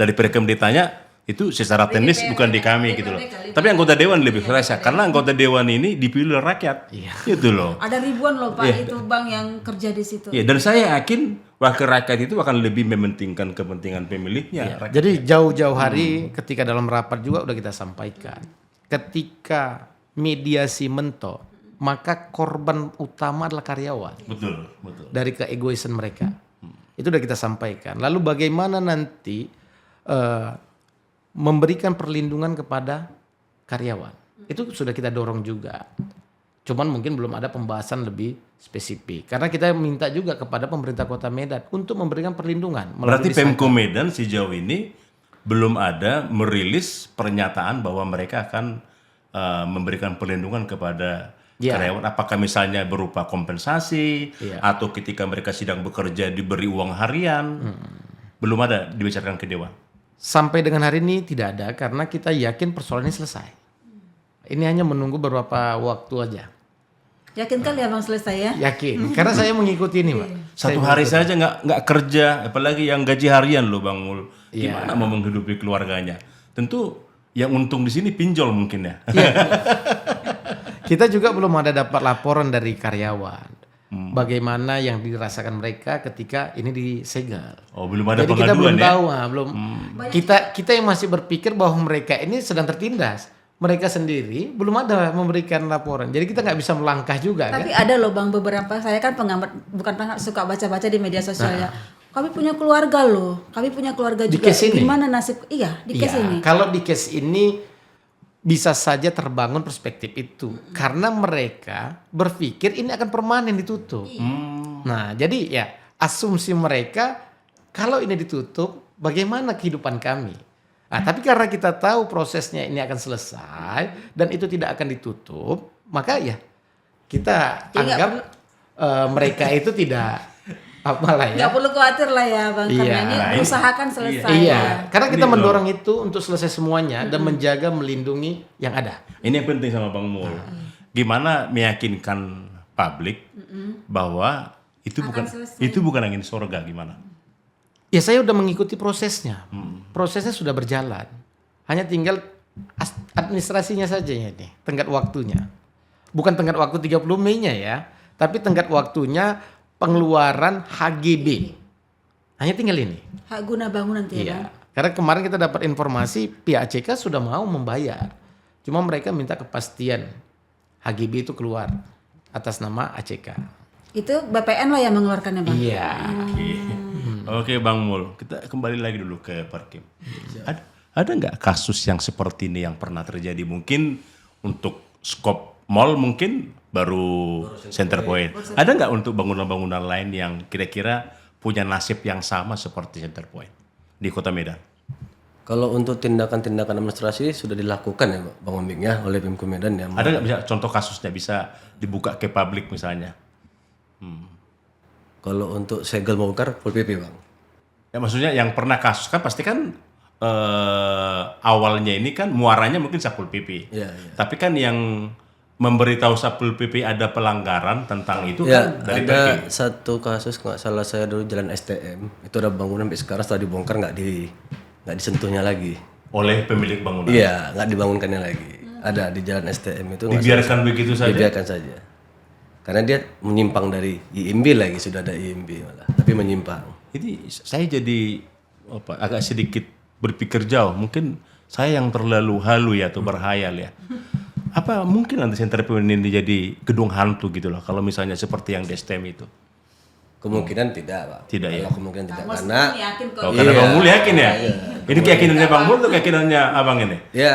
dari Perkem ditanya, itu secara teknis bukan di kami gitu loh. Tapi anggota dewan lebih kerasa karena anggota dewan ini dipilih oleh rakyat. Gitu loh. Ada ribuan loh Pak itu Bang yang kerja di situ. Ya, dan saya yakin wakil rakyat itu akan lebih mementingkan kepentingan pemilihnya. Rakyat. Jadi jauh-jauh hari ketika dalam rapat juga udah kita sampaikan. Ketika mediasi mentok, maka korban utama adalah karyawan. Betul, betul. Dari keegoisan mereka. Itu udah kita sampaikan. Lalu bagaimana nanti memberikan perlindungan kepada karyawan. Itu sudah kita dorong juga. Cuman mungkin belum ada pembahasan lebih spesifik. Karena kita minta juga kepada pemerintah Kota Medan untuk memberikan perlindungan. Berarti Pemko Medan sejauh ini belum ada merilis pernyataan bahwa mereka akan memberikan perlindungan kepada karyawan. Apakah misalnya berupa kompensasi atau ketika mereka sedang bekerja diberi uang harian. Belum ada dibicarakan ke Dewan. Sampai dengan hari ini tidak ada karena kita yakin persoalan ini selesai. Ini hanya menunggu beberapa waktu aja. Yakin kali ya Bang selesai ya? Yakin, karena saya mengikuti ini, Pak. Satu hari saja nggak kerja, apalagi yang gaji harian loh Bang Mul. Gimana mau menghidupi keluarganya? Tentu yang untung di sini pinjol mungkin ya. Kita juga belum ada dapat laporan dari karyawan. Bagaimana yang dirasakan mereka ketika ini disegel. Oh, belum ada Jadi kita pengaduan belum ya? tahu, belum. Kita yang masih berpikir bahwa mereka ini sedang tertindas. Mereka sendiri belum ada memberikan laporan. Jadi kita nggak bisa melangkah juga. Tapi kan? ada loh Bang beberapa, saya kan pengamat, bukan pengamat, suka baca-baca di media sosial ya. Kami punya keluarga loh. Kami punya keluarga Di juga. case ini? Gimana nasib? Iya, di case ini. Kalau di case ini bisa saja terbangun perspektif itu karena mereka berpikir ini akan permanen ditutup. Nah, jadi ya asumsi mereka kalau ini ditutup, bagaimana kehidupan kami? Nah, tapi karena kita tahu prosesnya ini akan selesai dan itu tidak akan ditutup, maka ya kita anggap mereka itu tidak apalah ya. Nggak perlu khawatir lah ya Bang, karena ini usahakan selesai. Iya, karena kita mendorong itu untuk selesai semuanya dan menjaga melindungi yang ada. Ini yang penting sama Bang Mul. Gimana meyakinkan publik bahwa itu bukan angin sorga gimana? Ya saya udah mengikuti prosesnya. Prosesnya sudah berjalan. Hanya tinggal administrasinya saja ini, tenggat waktunya. Bukan tenggat waktu 30 Mei-nya ya, tapi tenggat waktunya pengeluaran HGB. Hanya tinggal ini. Hak guna bangunan nanti ya Bang. Karena kemarin kita dapat informasi pihak ACK sudah mau membayar. Cuma mereka minta kepastian HGB itu keluar atas nama ACK. Itu BPN lah yang mengeluarkannya Bang? Iya. Oke Bang Mul, kita kembali lagi dulu ke Perkim. Ada nggak kasus yang seperti ini yang pernah terjadi? Mungkin untuk skop mall mungkin baru Center Point. Ada nggak untuk bangunan-bangunan lain yang kira-kira punya nasib yang sama seperti Center Point di Kota Medan? Kalau untuk tindakan-tindakan administrasi sudah dilakukan ya Bang Ombing ya oleh Pemko Medan ya. Ada nggak bisa contoh kasusnya bisa dibuka ke publik misalnya? Kalau untuk segel bongkar full PP Bang. Ya maksudnya yang pernah kasus kan pasti kan awalnya ini kan muaranya mungkin Satpol PP. Iya. Tapi kan yang memberitahu Satpol PP ada pelanggaran tentang itu Ya, kan dari ada Perkim. satu kasus nggak salah saya dulu jalan STM itu ada bangunan sampai sekarang setelah dibongkar nggak disentuhnya lagi. Oleh pemilik bangunan. Iya, nggak dibangunkannya lagi. Ada di jalan STM itu nggak Dibiarkan begitu saja. dibiarkan saja. Karena dia menyimpang dari IMB lagi sudah ada IMB malah, tapi menyimpang. Ini saya jadi agak sedikit berpikir jauh. Mungkin saya yang terlalu halu ya atau berhayal ya. Apa mungkin nanti Center Point ini jadi gedung hantu gitu loh kalau misalnya seperti yang di STM itu? Kemungkinan tidak, Pak. Tidak, ya? Kalau kemungkinan tidak Mas karena Bung yakin kok. Oh, karena Bang Mul yakin ya? Ini keyakinannya Bang Mul atau keyakinannya Abang ini? ya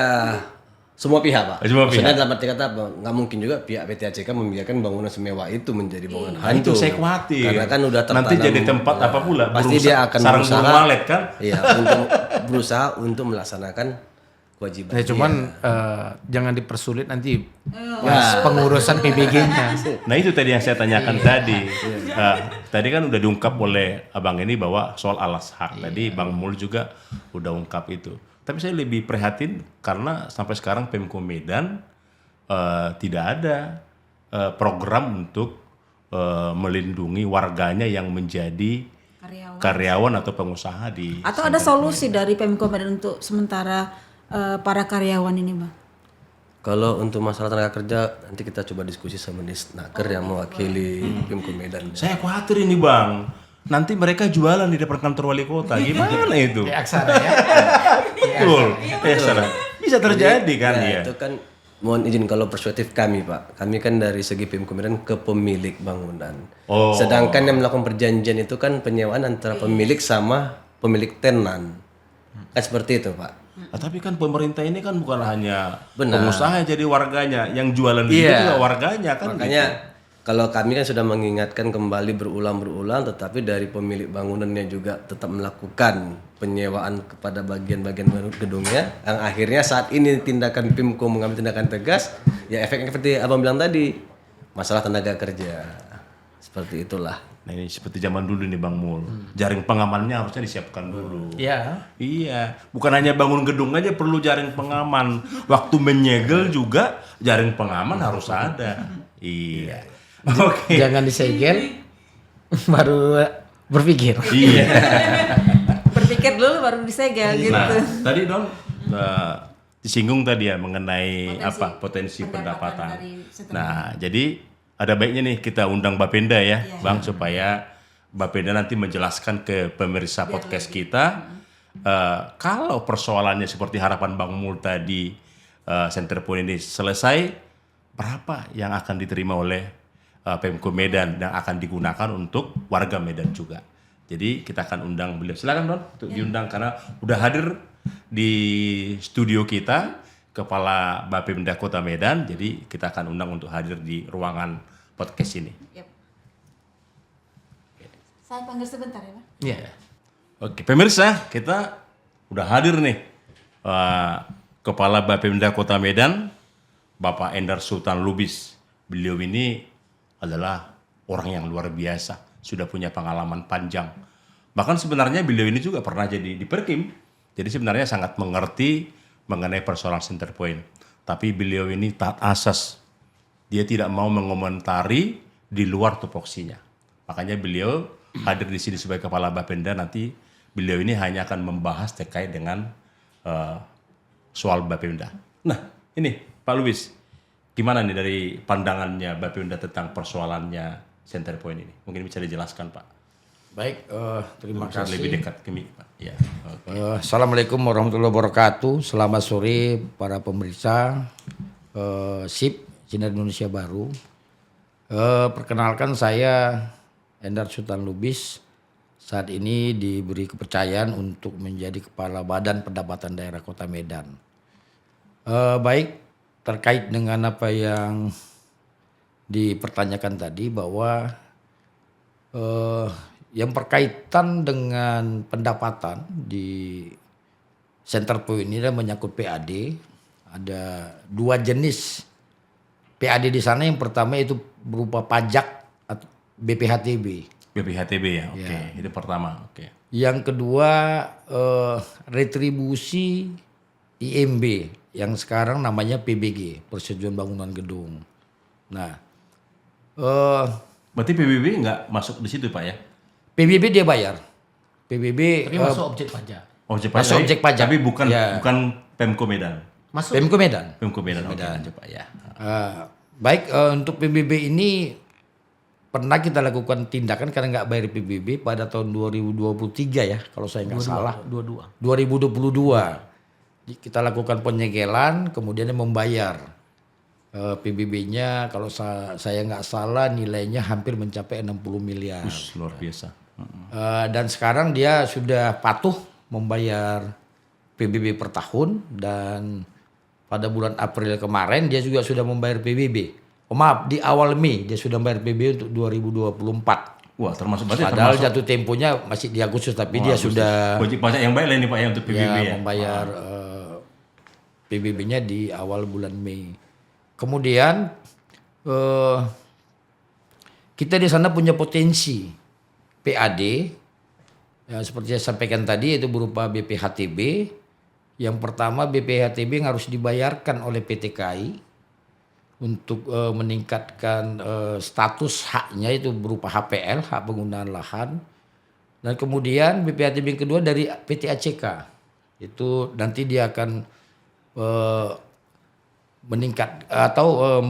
semua pihak, Pak. Semua Maksudnya pihak. dalam arti kata nggak mungkin juga pihak PT ACK membiarkan bangunan semewah itu menjadi bangunan Nah, hantu. itu saya khawatir. Karena kan udah tertanam. Nanti jadi tempat apa pula? Pasti dia akan sarang berusaha. burung walet kan? Iya, untuk berusaha untuk melaksanakan kewajiban. Ya cuman jangan dipersulit nanti pas pengurusan PBG-nya. Nah itu tadi yang saya tanyakan tadi. Tadi kan udah diungkap oleh abang ini bahwa soal alas hak. Tadi Bang Mul juga udah ungkap itu. Tapi saya lebih prihatin karena sampai sekarang Pemko Medan tidak ada program untuk melindungi warganya yang menjadi karyawan atau pengusaha di. Atau ada solusi dari Pemko Medan untuk sementara para karyawan ini Bang? Kalau untuk masalah tenaga kerja nanti kita coba diskusi sama Disnaker yang mewakili Pemko Medan. Saya khawatir ini Bang. Nanti mereka jualan di depan kantor wali kota. Gimana itu? Di Aksara ya. Betul. Salah. Bisa terjadi kan Nah, ya. itu kan mohon izin kalau perspektif kami Pak. Kami kan dari segi Pemko Medan ke pemilik bangunan. Oh. Sedangkan yang melakukan perjanjian itu kan penyewaan antara pemilik sama pemilik tenan. Kan seperti itu Pak. Nah, tapi kan pemerintah ini kan bukan hanya Benar. pengusaha yang jadi warganya, yang jualan di situ Iya. juga warganya kan. Makanya kalau kami kan sudah mengingatkan kembali berulang-berulang, tetapi dari pemilik bangunannya juga tetap melakukan penyewaan kepada bagian-bagian gedungnya. Yang akhirnya saat ini tindakan Pemko mengambil tindakan tegas, ya efeknya seperti abang bilang tadi, masalah tenaga kerja. Seperti itulah. Nah ini seperti zaman dulu nih Bang Mul. Jaring pengamannya harusnya disiapkan dulu. Iya. Iya, bukan hanya bangun gedung aja perlu jaring pengaman. Waktu menyegel juga jaring pengaman harus ada. Iya. Oke. Jangan disegel baru berpikir. Iya. Berpikir dulu baru disegel gitu. Nah, tadi Don disinggung tadi ya mengenai potensi pendapatan. dari setelah- Nah, jadi ada baiknya nih kita undang Bapenda ya, Bang, supaya Bapenda nanti menjelaskan ke pemirsa podcast kita kalau persoalannya seperti harapan Bang Mul tadi Center Point ini selesai, berapa yang akan diterima oleh Pemko Medan dan akan digunakan untuk warga Medan juga. Jadi kita akan undang beliau. Silakan Don untuk diundang karena udah hadir di studio kita Kepala Bapemda Kota Medan. Jadi kita akan undang untuk hadir di ruangan podcast ini. Yap. Saya panggil sebentar ya Bang. Iya. Oke, pemirsa, kita udah hadir nih Kepala Bapemda Kota Medan, Bapak Endar Sultan Lubis. Beliau ini adalah orang yang luar biasa, sudah punya pengalaman panjang. Bahkan sebenarnya beliau ini juga pernah jadi di Perkim. Jadi sebenarnya sangat mengerti mengenai persoalan Center Point. Tapi beliau ini taat asas. Dia tidak mau mengomentari di luar tupoksinya. Makanya beliau hadir di sini sebagai Kepala Bapenda. Nanti beliau ini hanya akan membahas terkait dengan soal Bapenda. Nah, ini Pak Lubis, gimana nih dari pandangannya Bapenda tentang persoalannya Center Point ini? Mungkin bisa dijelaskan, Pak. Baik, terima Bisa kasih. lebih dekat ke Pak. Ya. Oke. Assalamualaikum warahmatullahi wabarakatuh. Selamat sore para pemirsa SIP Sinar Indonesia Baru. Perkenalkan saya Endar Sultan Lubis. Saat ini diberi kepercayaan untuk menjadi Kepala Badan Pendapatan Daerah Kota Medan. Baik, terkait dengan apa yang dipertanyakan tadi bahwa yang berkaitan dengan pendapatan di Center Point ini adalah menyangkut PAD. Ada 2 jenis PAD di sana. Yang pertama itu berupa pajak atau BPHTB. BPHTB ya, oke. Itu pertama, oke. Yang kedua retribusi IMB yang sekarang namanya PBG, Persetujuan Bangunan Gedung. Nah, Berarti PBB nggak masuk di situ Pak ya? PBB dia bayar. PBB Tapi masuk objek pajak. Objek Masuk pajak, objek pajak. tapi bukan Ya. bukan Pemko Medan. Masuk. Pemko Medan. Pemko Medan, oke lanjut Pak ya. Baik, untuk PBB ini pernah kita lakukan tindakan karena nggak bayar PBB pada tahun 2023 ya, kalau saya nggak salah. 2022. Kita lakukan penyegelan, kemudian membayar PBB-nya. Kalau saya nggak salah nilainya hampir mencapai 60 miliar. Luar biasa. Dan sekarang dia sudah patuh membayar PBB per tahun, dan pada bulan April kemarin dia juga sudah membayar PBB. Maaf, di awal Mei dia sudah membayar PBB untuk 2024. Wah, berarti Padahal termasuk jatuh temponya masih di Agustus, tapi dia sudah wajib pajak yang baik lah ini Pak ya untuk PBB ya. membayar PBB-nya di awal bulan Mei. Kemudian kita di sana punya potensi PAD ya, seperti saya sampaikan tadi, itu berupa BPHTB. Yang pertama, BPHTB yang harus dibayarkan oleh PT KAI untuk meningkatkan status haknya, itu berupa HPL, hak penggunaan lahan. Dan kemudian BPHTB yang kedua dari PT ACK, itu nanti dia akan meningkat atau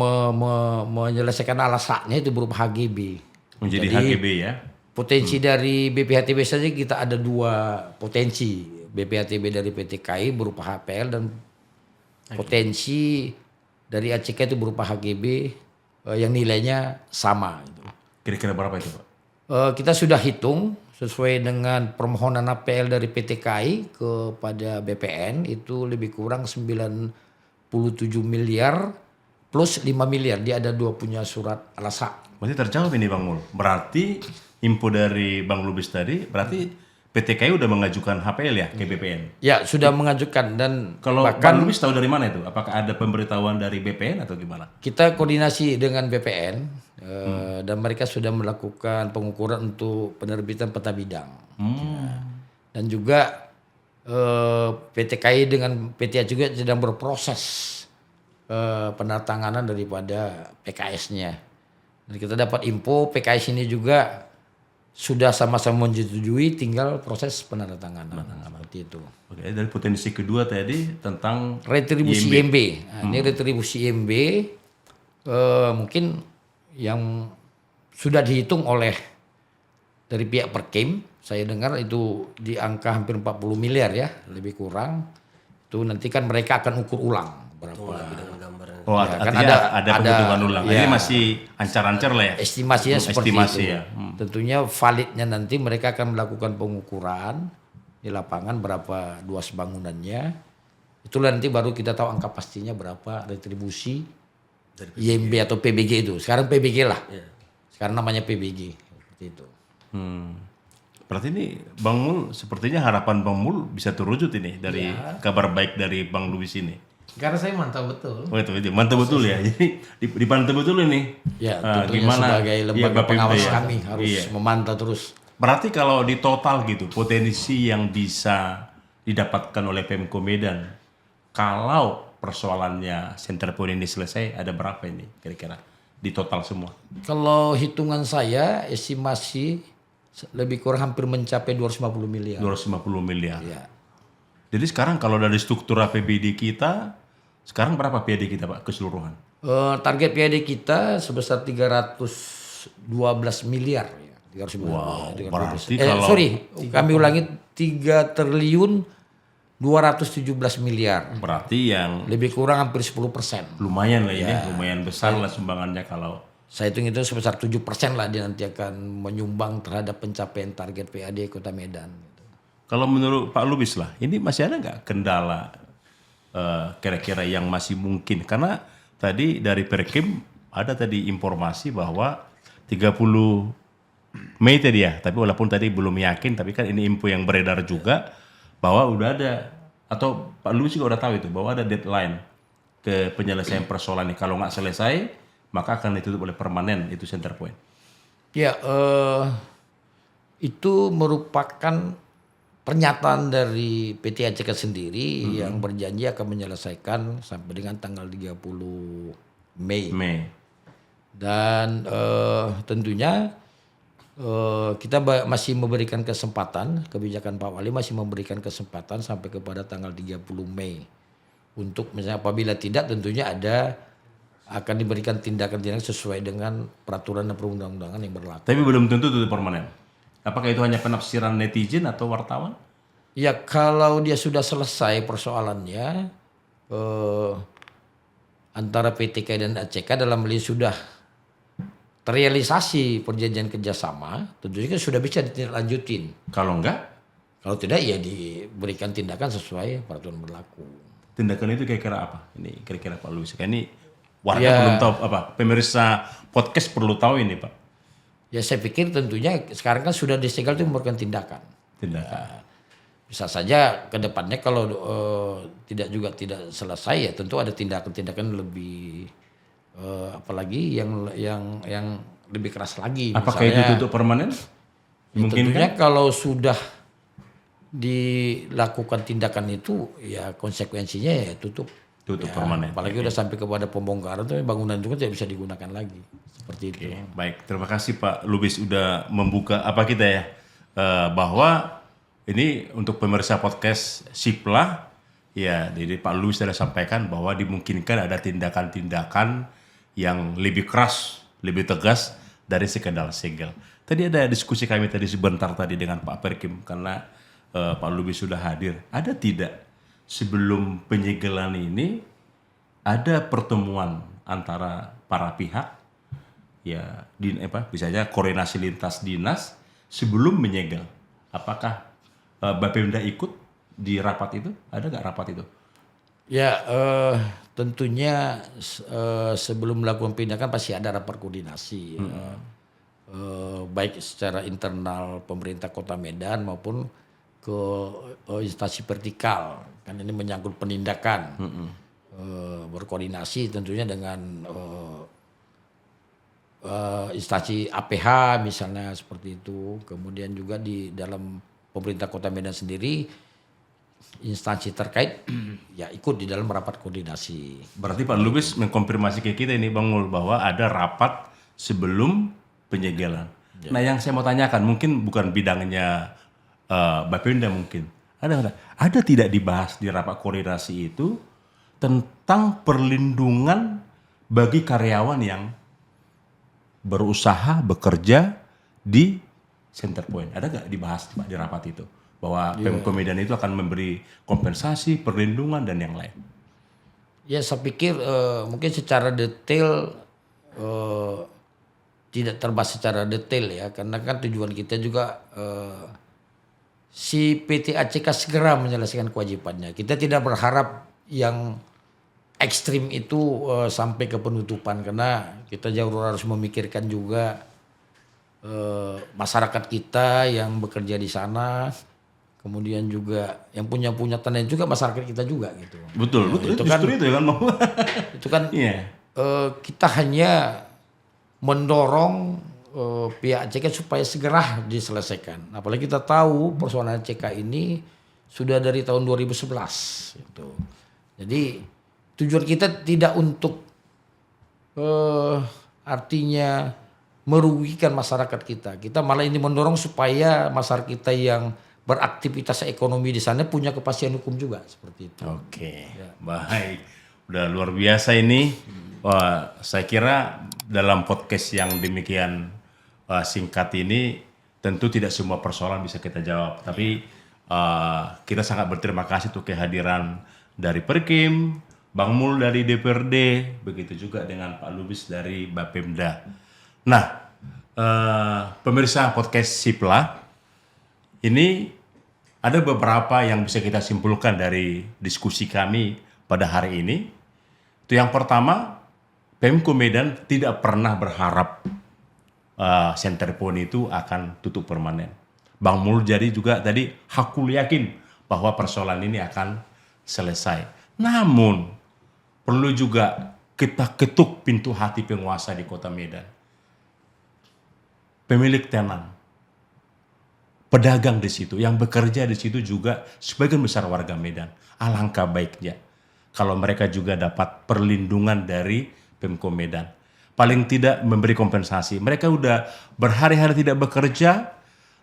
menyelesaikan alas haknya, itu berupa HGB. Menjadi Jadi, HGB ya. Potensi dari BPHTB saja kita ada 2 potensi. BPHTB dari PT KAI berupa HPL, dan potensi dari ACK itu berupa HGB yang nilainya sama. Kira-kira berapa itu Pak? Kita sudah hitung sesuai dengan permohonan HPL dari PT KAI kepada BPN, itu lebih kurang 97 miliar plus 5 miliar. Dia ada 2 punya surat alas hak. Berarti terjawab ini Bang Mul. Berarti info dari Bang Lubis tadi, berarti PT KAI udah mengajukan HPL ya ke BPN? Ya, sudah mengajukan, dan Kalau bahkan Bang Lubis tahu dari mana itu? Apakah ada pemberitahuan dari BPN atau gimana? kita koordinasi dengan BPN dan mereka sudah melakukan pengukuran untuk penerbitan peta bidang. Ya. Dan juga PT KAI dengan PT juga sedang berproses penandatanganan daripada PKS-nya. Dan kita dapat info PKS ini juga sudah sama-sama menyetujui, tinggal proses penandatanganan. Seperti itu. Oke, dari potensi kedua tadi tentang Retribusi IMB. Nah, ini retribusi IMB mungkin yang sudah dihitung oleh dari pihak Perkim. Saya dengar itu di angka hampir 40 miliar ya, lebih kurang. Itu nanti kan mereka akan ukur ulang berapa. Oh, Ya, kan artinya ada ada- penghitungan ulang. ya. Ini masih ancar-ancar lah ya. Estimasinya seperti Estimasi itu. ya. Tentunya validnya nanti mereka akan melakukan pengukuran di lapangan berapa luas bangunannya. Itulah nanti baru kita tahu angka pastinya berapa retribusi IMB atau PBG itu. Sekarang PBG lah. Sekarang namanya PBG. Seperti itu. Berarti ini Bang Mul, sepertinya harapan Bang Mul bisa terwujud ini dari kabar baik dari Bang Lubis ini. Karena saya mantau betul. Oh itu mantap betul ya. Jadi dipantau betul ini. Ya, tentunya sebagai lembaga Bapepti pengawas ya. kami harus memantau terus. Berarti kalau di total gitu potensi yang bisa didapatkan oleh Pemko Medan kalau persoalannya Center Point ini selesai, ada berapa ini kira-kira di total semua? Kalau hitungan saya estimasi lebih kurang hampir mencapai 250 miliar. 250 miliar. Ya. Jadi sekarang kalau dari struktur APBD kita, sekarang berapa PAD kita Pak keseluruhan? Target PAD kita sebesar 312 miliar. Ya. 312 Wow, 312. berarti kalau- Sorry, kami ulangi 3 triliun 217 miliar. Berarti yang Lebih kurang hampir 10%. lumayan lah ini, lumayan besar lah sumbangannya kalau Saya hitung itu sebesar 7% lah dia nanti akan menyumbang terhadap pencapaian target PAD Kota Medan. menurut Pak Lubis lah, ini masih ada nggak kendala kira-kira yang masih mungkin? Karena tadi dari Perkim ada tadi informasi bahwa 30 Mei tadi ya, tapi walaupun tadi belum yakin, tapi kan ini info yang beredar juga bahwa udah ada, atau Pak Lubis juga udah tahu itu, bahwa ada deadline ke penyelesaian persoalan ini. Kalau nggak selesai, maka akan ditutup oleh permanen itu center point. Ya, itu merupakan pernyataan dari PT ACK sendiri yang berjanji akan menyelesaikan sampai dengan tanggal 30 Mei. Dan tentunya kita masih memberikan kesempatan, kebijakan Pak Wali masih memberikan kesempatan sampai kepada tanggal 30 Mei. Untuk misalnya apabila tidak tentunya akan diberikan tindakan-tindakan sesuai dengan peraturan dan perundang-undangan yang berlaku. Tapi belum tentu itu permanen. Apakah itu hanya penafsiran netizen atau wartawan? Ya kalau dia sudah selesai persoalannya antara PTK dan ACK dalam hal ini sudah terrealisasi perjanjian kerjasama, tentunya kan sudah bisa ditindaklanjutin. Kalau enggak, Kalau tidak ya diberikan tindakan sesuai peraturan berlaku. tindakan itu kira-kira apa? Ini kira-kira Pak Luis. Ini warga Ya. belum tahu apa? Pemirsa podcast perlu tahu ini Pak. Ya saya pikir tentunya sekarang kan sudah disegel itu memberikan tindakan. Tindakan. Bisa saja ke depannya kalau tidak selesai ya tentu ada tindakan-tindakan lebih apalagi yang lebih keras lagi. Apakah itu tutup permanen? Mungkin Tentunya kalau sudah dilakukan tindakan itu ya konsekuensinya ya tutup. Tutup Ya, permanen. apalagi udah sampai kepada pembongkaran tuh bangunan juga tidak bisa digunakan lagi. Seperti itu. Oke, baik. Terima kasih Pak Lubis udah membuka apa kita ya bahwa ini untuk pemirsa podcast Siplah ya, jadi Pak Lubis sudah sampaikan bahwa dimungkinkan ada tindakan-tindakan yang lebih keras, lebih tegas dari sekedar segel. Tadi ada diskusi kami tadi sebentar tadi dengan Pak Perkim karena Pak Lubis sudah hadir. Ada tidak sebelum penyegelan ini ada pertemuan antara para pihak ya misalnya koordinasi lintas dinas sebelum menyegel? Apakah Bapemda ikut di rapat itu? Ada nggak rapat itu? Ya tentunya sebelum melakukan tindakan pasti ada rapat koordinasi. Baik secara internal pemerintah Kota Medan maupun ke instansi vertikal. Kan ini menyangkut penindakan. Berkoordinasi tentunya dengan instansi APH misalnya seperti itu. Kemudian juga di dalam pemerintah Kota Medan sendiri instansi terkait ya ikut di dalam rapat koordinasi. Berarti Pak Lubis mengkonfirmasi ke kita ini Bang Mul bahwa ada rapat sebelum penyegelan. Ya. Nah yang saya mau tanyakan mungkin bukan bidangnya Bapemda mungkin. Ada tidak dibahas di rapat koordinasi itu tentang perlindungan bagi karyawan yang berusaha bekerja di center point? Ada nggak dibahas Pak di rapat itu? Bahwa Pemko Medan itu akan memberi kompensasi, perlindungan, dan yang lain. Ya saya pikir mungkin secara detail tidak terbahas secara detail ya. Karena kan tujuan kita juga si PT ACK segera menyelesaikan kewajibannya. Kita tidak berharap yang ekstrim itu sampai ke penutupan. Karena kita jauh harus memikirkan juga masyarakat kita yang bekerja di sana. Kemudian juga yang punya tanah juga masyarakat kita juga gitu. Betul. Itu kan, justru itu kan mau. Itu kan Iya. kita hanya mendorong pihak ACK supaya segera diselesaikan. Apalagi kita tahu persoalan ACK ini sudah dari tahun 2011. Gitu. Jadi tujuan kita tidak untuk artinya merugikan masyarakat kita. Kita malah ini mendorong supaya masyarakat kita yang beraktivitas ekonomi di sana punya kepastian hukum juga seperti itu. Oke, baik. Udah luar biasa ini. Wah, saya kira dalam podcast yang demikian singkat ini tentu tidak semua persoalan bisa kita jawab. Tapi kita sangat berterima kasih untuk kehadiran dari Perkim, Bang Mul dari DPRD, begitu juga dengan Pak Lubis dari Bapemda. Nah, pemirsa podcast Sipla, ini ada beberapa yang bisa kita simpulkan dari diskusi kami pada hari ini. Itu yang pertama, Pemko Medan tidak pernah berharap Center Point itu akan tutup permanen. Bang Mul jadi juga tadi hakul yakin bahwa persoalan ini akan selesai. Namun perlu juga kita ketuk pintu hati penguasa di Kota Medan. Pemilik tenan, pedagang di situ, yang bekerja di situ juga sebagian besar warga Medan. Alangkah baiknya kalau mereka juga dapat perlindungan dari Pemko Medan. Paling tidak memberi kompensasi. Mereka udah berhari-hari tidak bekerja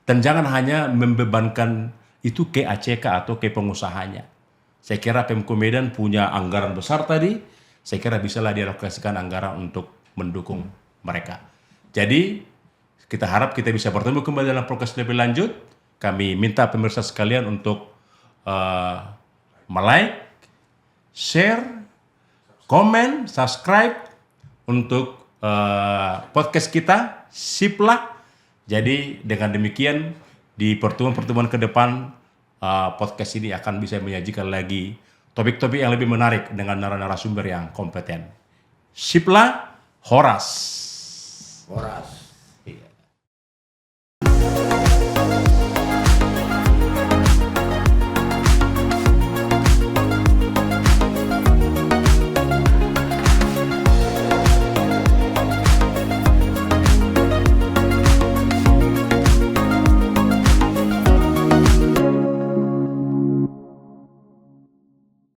dan jangan hanya membebankan itu ke ACK atau ke pengusahanya. Saya kira Pemko Medan punya anggaran besar tadi, saya kira bisalah dialokasikan anggaran untuk mendukung mereka. Jadi kita harap kita bisa bertemu kembali dalam podcast lebih lanjut. Kami minta pemirsa sekalian untuk like, share, komen, subscribe untuk podcast kita Sipla. Jadi dengan demikian di pertemuan-pertemuan ke depan podcast ini akan bisa menyajikan lagi topik-topik yang lebih menarik dengan narasumber yang kompeten. Sipla, Horas.